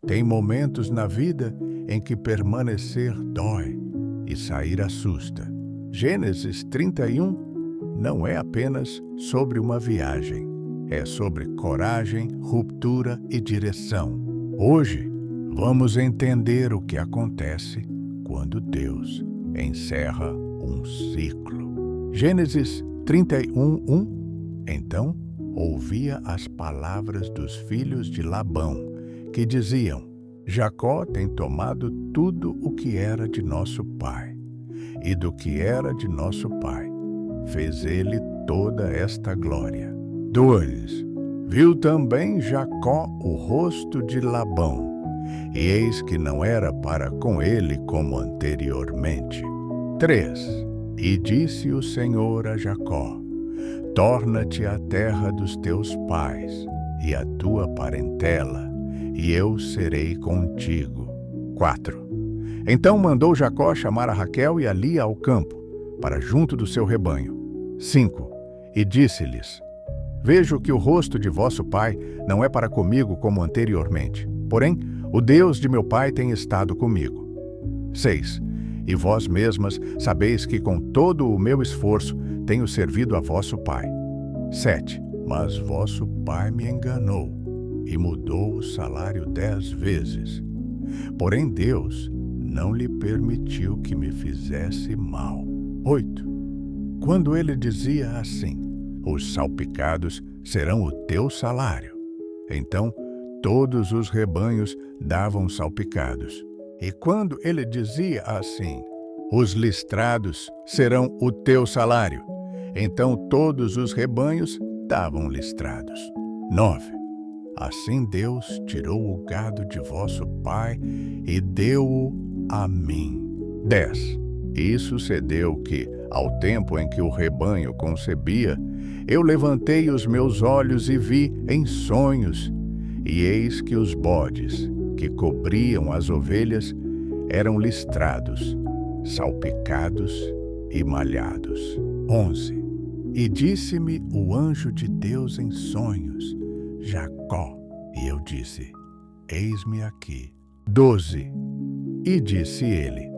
Tem momentos na vida em que permanecer dói e sair assusta. Gênesis 31 não é apenas sobre uma viagem, é sobre coragem, ruptura e direção. Hoje, vamos entender o que acontece quando Deus encerra um ciclo. Gênesis 31:1. Então, ouvia as palavras dos filhos de Labão, que diziam: Jacó tem tomado tudo o que era de nosso pai, e do que era de nosso pai fez ele toda esta glória. 2. Viu também Jacó o rosto de Labão, e eis que não era para com ele como anteriormente. 3. E disse o Senhor a Jacó: Torna-te à terra dos teus pais e à tua parentela, e eu serei contigo. 4. Então mandou Jacó chamar a Raquel e a Lia ao campo, para junto do seu rebanho. 5. E disse-lhes: Vejo que o rosto de vosso pai não é para comigo como anteriormente, porém o Deus de meu pai tem estado comigo. 6. E vós mesmas sabeis que com todo o meu esforço tenho servido a vosso pai. 7. Mas vosso pai me enganou e mudou o salário 10 vezes. Porém Deus não lhe permitiu que me fizesse mal. 8. Quando ele dizia assim: Os salpicados serão o teu salário, então todos os rebanhos davam salpicados. E quando ele dizia assim: Os listrados serão o teu salário, então todos os rebanhos davam listrados. 9. Assim Deus tirou o gado de vosso pai e deu-o a mim. 10. E sucedeu que, ao tempo em que o rebanho concebia, eu levantei os meus olhos e vi em sonhos, e eis que os bodes, que cobriam as ovelhas, eram listrados, salpicados e malhados. 11. E disse-me o anjo de Deus em sonhos: Jacó. E eu disse: Eis-me aqui. 12. E disse ele: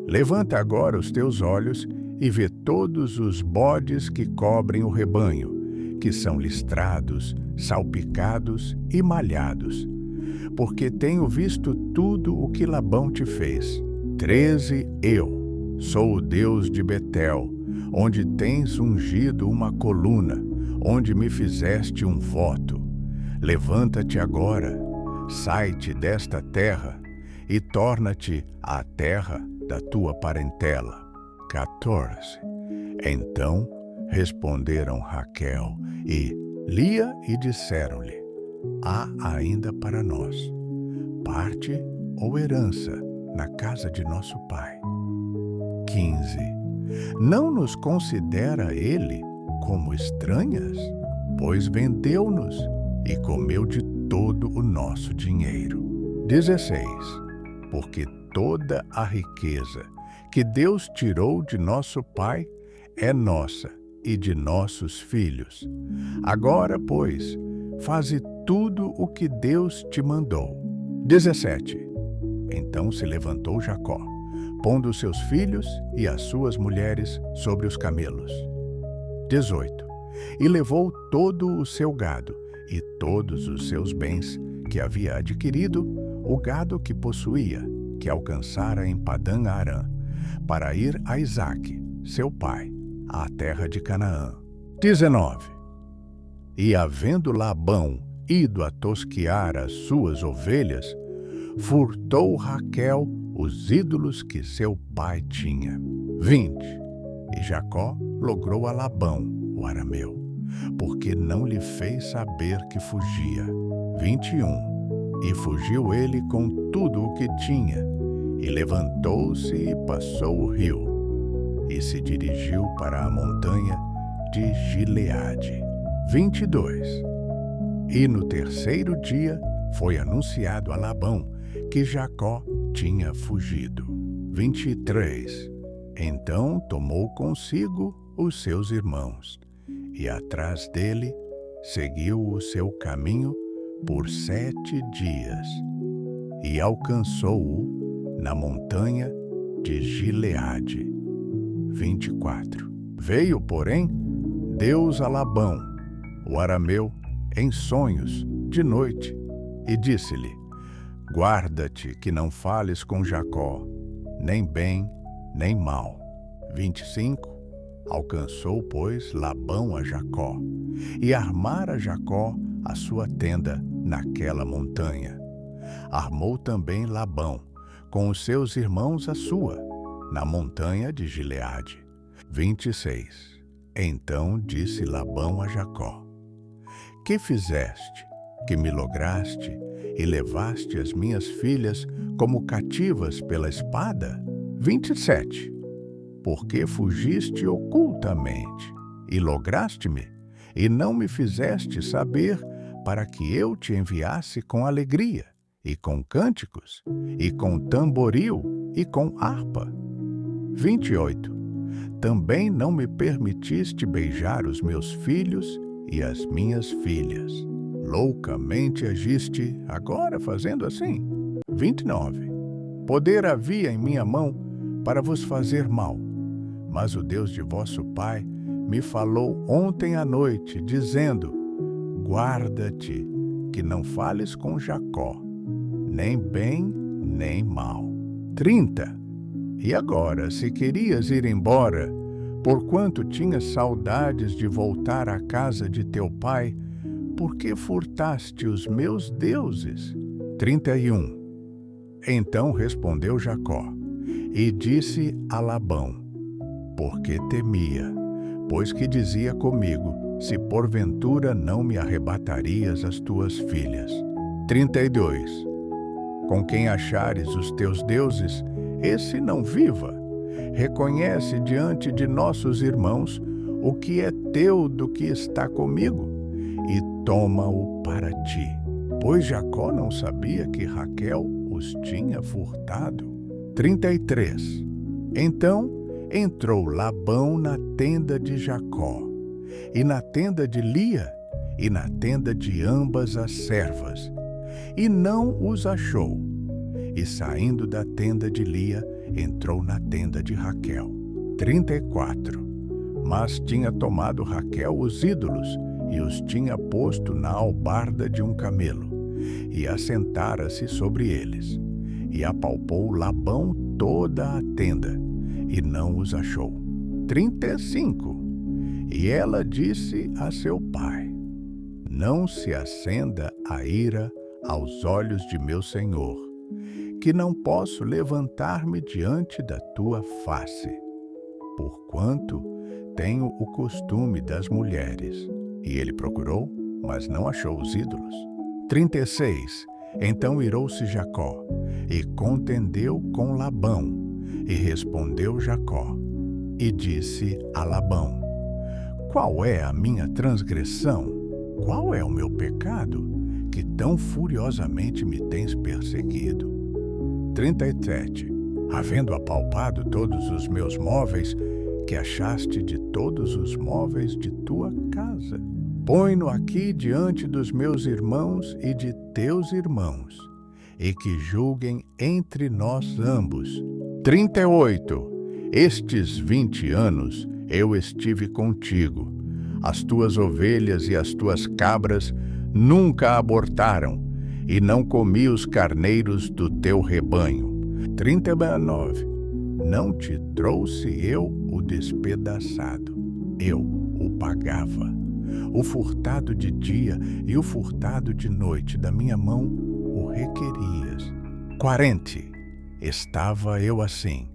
Levanta agora os teus olhos e vê todos os bodes que cobrem o rebanho, que são listrados, salpicados e malhados, porque tenho visto tudo o que Labão te fez. 13. Eu sou o Deus de Betel, onde tens ungido uma coluna, onde me fizeste um voto. Levanta-te agora, sai-te desta terra e torna-te à terra da tua parentela. 14. Então responderam Raquel e Lia e disseram-lhe: Há ainda para nós parte ou herança na casa de nosso pai. 15. Não nos considera ele como estranhas? Pois vendeu-nos e comeu de todo o nosso dinheiro. 16. Porque toda a riqueza que Deus tirou de nosso pai é nossa e de nossos filhos. Agora, pois, faze tudo o que Deus te mandou. 17. Então se levantou Jacó, pondo os seus filhos e as suas mulheres sobre os camelos. 18. E levou todo o seu gado e todos os seus bens que havia adquirido, o gado que possuía, que alcançara em Padã-Arã, para ir a Isaque, seu pai, à terra de Canaã. 19. E havendo Labão ido a tosquear as suas ovelhas, furtou Raquel os ídolos que seu pai tinha. 20. E Jacó logrou a Labão, o arameu, porque não lhe fez saber que fugia. 21. E fugiu ele com tudo o que tinha, e levantou-se e passou o rio, e se dirigiu para a montanha de Gileade. 22. E no terceiro dia foi anunciado a Labão que Jacó tinha fugido. 23. Então tomou consigo os seus irmãos, e atrás dele seguiu o seu caminho por 7 dias. e alcançou-o na montanha de Gileade. 24. Veio, porém, Deus a Labão, o arameu, em sonhos, de noite, e disse-lhe: guarda-te que não fales com Jacó, nem bem, nem mal. 25. Alcançou, pois, Labão a Jacó, e armara Jacó a sua tenda naquela montanha. Armou também Labão, com os seus irmãos a sua, na montanha de Gileade. 26. Então disse Labão a Jacó: que fizeste, que me lograste, e levaste as minhas filhas como cativas pela espada? 27. Por que fugiste ocultamente, e lograste-me, e não me fizeste saber, para que eu te enviasse com alegria, e com cânticos, e com tamboril, e com harpa? 28. Também não me permitiste beijar os meus filhos e as minhas filhas. Loucamente agiste, agora fazendo assim. 29. Poder havia em minha mão para vos fazer mal, mas o Deus de vosso pai me falou ontem à noite, dizendo: guarda-te, que não fales com Jacó, nem bem, nem mal. 30. E agora, se querias ir embora, porquanto tinhas saudades de voltar à casa de teu pai, por que furtaste os meus deuses? 31. Então respondeu Jacó, e disse a Labão: porque temia, pois que dizia comigo: se porventura não me arrebatarias as tuas filhas. 32. Com quem achares os teus deuses, esse não viva. Reconhece diante de nossos irmãos o que é teu do que está comigo, e toma-o para ti. Pois Jacó não sabia que Raquel os tinha furtado. 33. Então entrou Labão na tenda de Jacó, e na tenda de Lia, e na tenda de ambas as servas, e não os achou. E saindo da tenda de Lia, entrou na tenda de Raquel. 34. Mas tinha tomado Raquel os ídolos, e os tinha posto na albarda de um camelo, e assentara-se sobre eles. E apalpou Labão toda a tenda, e não os achou. 35. E ela disse a seu pai: não se acenda a ira aos olhos de meu senhor, que não posso levantar-me diante da tua face, porquanto tenho o costume das mulheres. E ele procurou, mas não achou os ídolos. 36. Então irou-se Jacó, e contendeu com Labão, e respondeu Jacó, e disse a Labão: qual é a minha transgressão? Qual é o meu pecado, que tão furiosamente me tens perseguido? 37. Havendo apalpado todos os meus móveis, que achaste de todos os móveis de tua casa, põe-no aqui diante dos meus irmãos e de teus irmãos, e que julguem entre nós ambos. 38. Estes 20 anos eu estive contigo. As tuas ovelhas e as tuas cabras nunca abortaram, e não comi os carneiros do teu rebanho. 39. Não te trouxe eu o despedaçado, eu o pagava. O furtado de dia e o furtado de noite da minha mão o requerias. 40. Estava eu assim.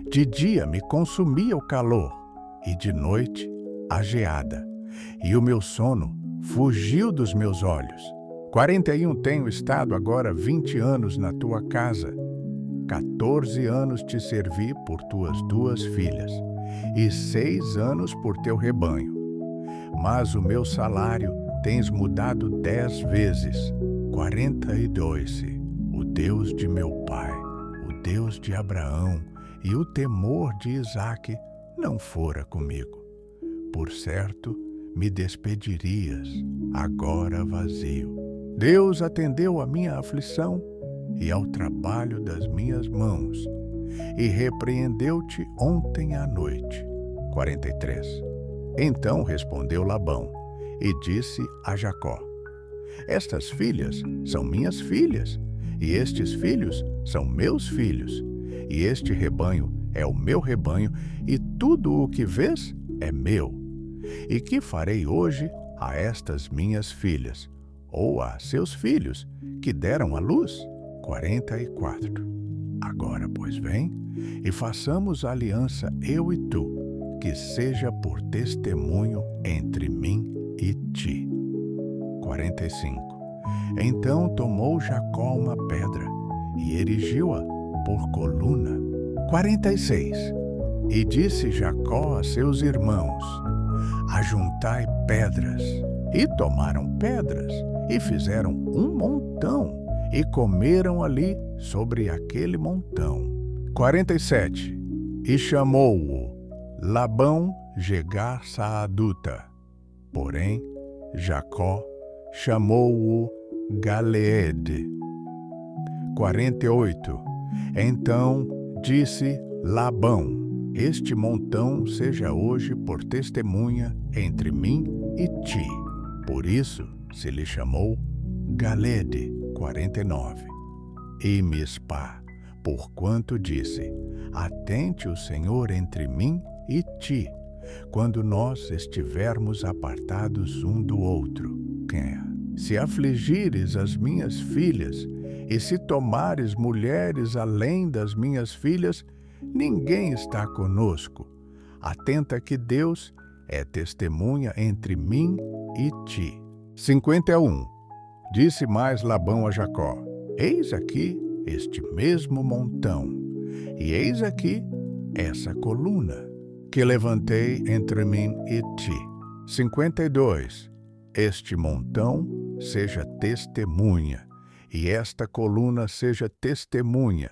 De dia me consumia o calor, e de noite a geada, e o meu sono fugiu dos meus olhos. 41. Tenho estado agora 20 anos na tua casa. 14 anos te servi por tuas 2 filhas, e 6 anos por teu rebanho. Mas o meu salário tens mudado 10 vezes. 42. O Deus de meu pai, o Deus de Abraão e o temor de Isaque não fora comigo. Por certo, me despedirias, agora vazio. Deus atendeu a minha aflição e ao trabalho das minhas mãos, e repreendeu-te ontem à noite. 43. Então respondeu Labão e disse a Jacó: estas filhas são minhas filhas, e estes filhos são meus filhos, e este rebanho é o meu rebanho, e tudo o que vês é meu. E que farei hoje a estas minhas filhas, ou a seus filhos, que deram à luz? 44. Agora, pois, vem, e façamos aliança eu e tu, que seja por testemunho entre mim e ti. 45. Então tomou Jacó uma pedra e erigiu-a por coluna. 46. E disse Jacó a seus irmãos: ajuntai pedras. E tomaram pedras e fizeram um montão e comeram ali sobre aquele montão. 47. E chamou-o Labão Jegar Saaduta. Porém, Jacó chamou-o Galeede. 48. Então disse Labão: este montão seja hoje por testemunha entre mim e ti. Por isso se lhe chamou Galeede. 49. E Mispá, porquanto disse: atente o Senhor entre mim e ti, quando nós estivermos apartados um do outro. Se afligires as minhas filhas, e se tomares mulheres além das minhas filhas, ninguém está conosco. Atenta que Deus é testemunha entre mim e ti. 51. Disse mais Labão a Jacó: eis aqui este mesmo montão, e eis aqui essa coluna, que levantei entre mim e ti. 52. Este montão seja testemunha, e esta coluna seja testemunha,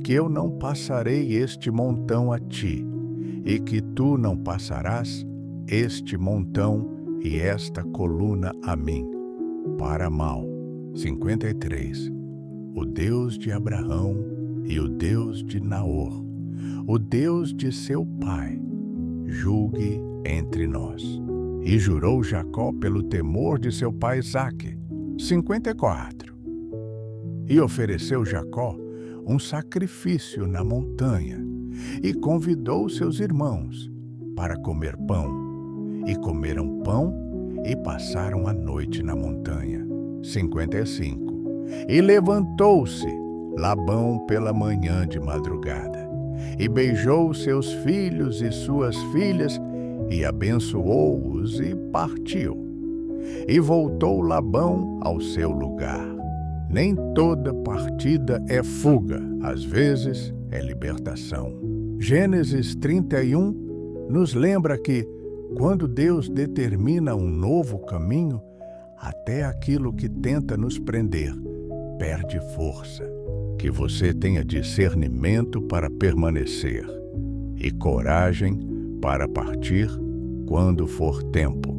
que eu não passarei este montão a ti, e que tu não passarás este montão e esta coluna a mim, para mal. 53. O Deus de Abraão e o Deus de Naor, o Deus de seu pai, julgue entre nós. E jurou Jacó pelo temor de seu pai Isaque. 54. E ofereceu Jacó um sacrifício na montanha, e convidou seus irmãos para comer pão. E comeram pão e passaram a noite na montanha. 55. E levantou-se Labão pela manhã de madrugada, e beijou seus filhos e suas filhas, e abençoou-os e partiu. E voltou Labão ao seu lugar. Nem toda partida é fuga, às vezes é libertação. Gênesis 31 nos lembra que, quando Deus determina um novo caminho, até aquilo que tenta nos prender perde força. Que você tenha discernimento para permanecer e coragem para partir quando for tempo.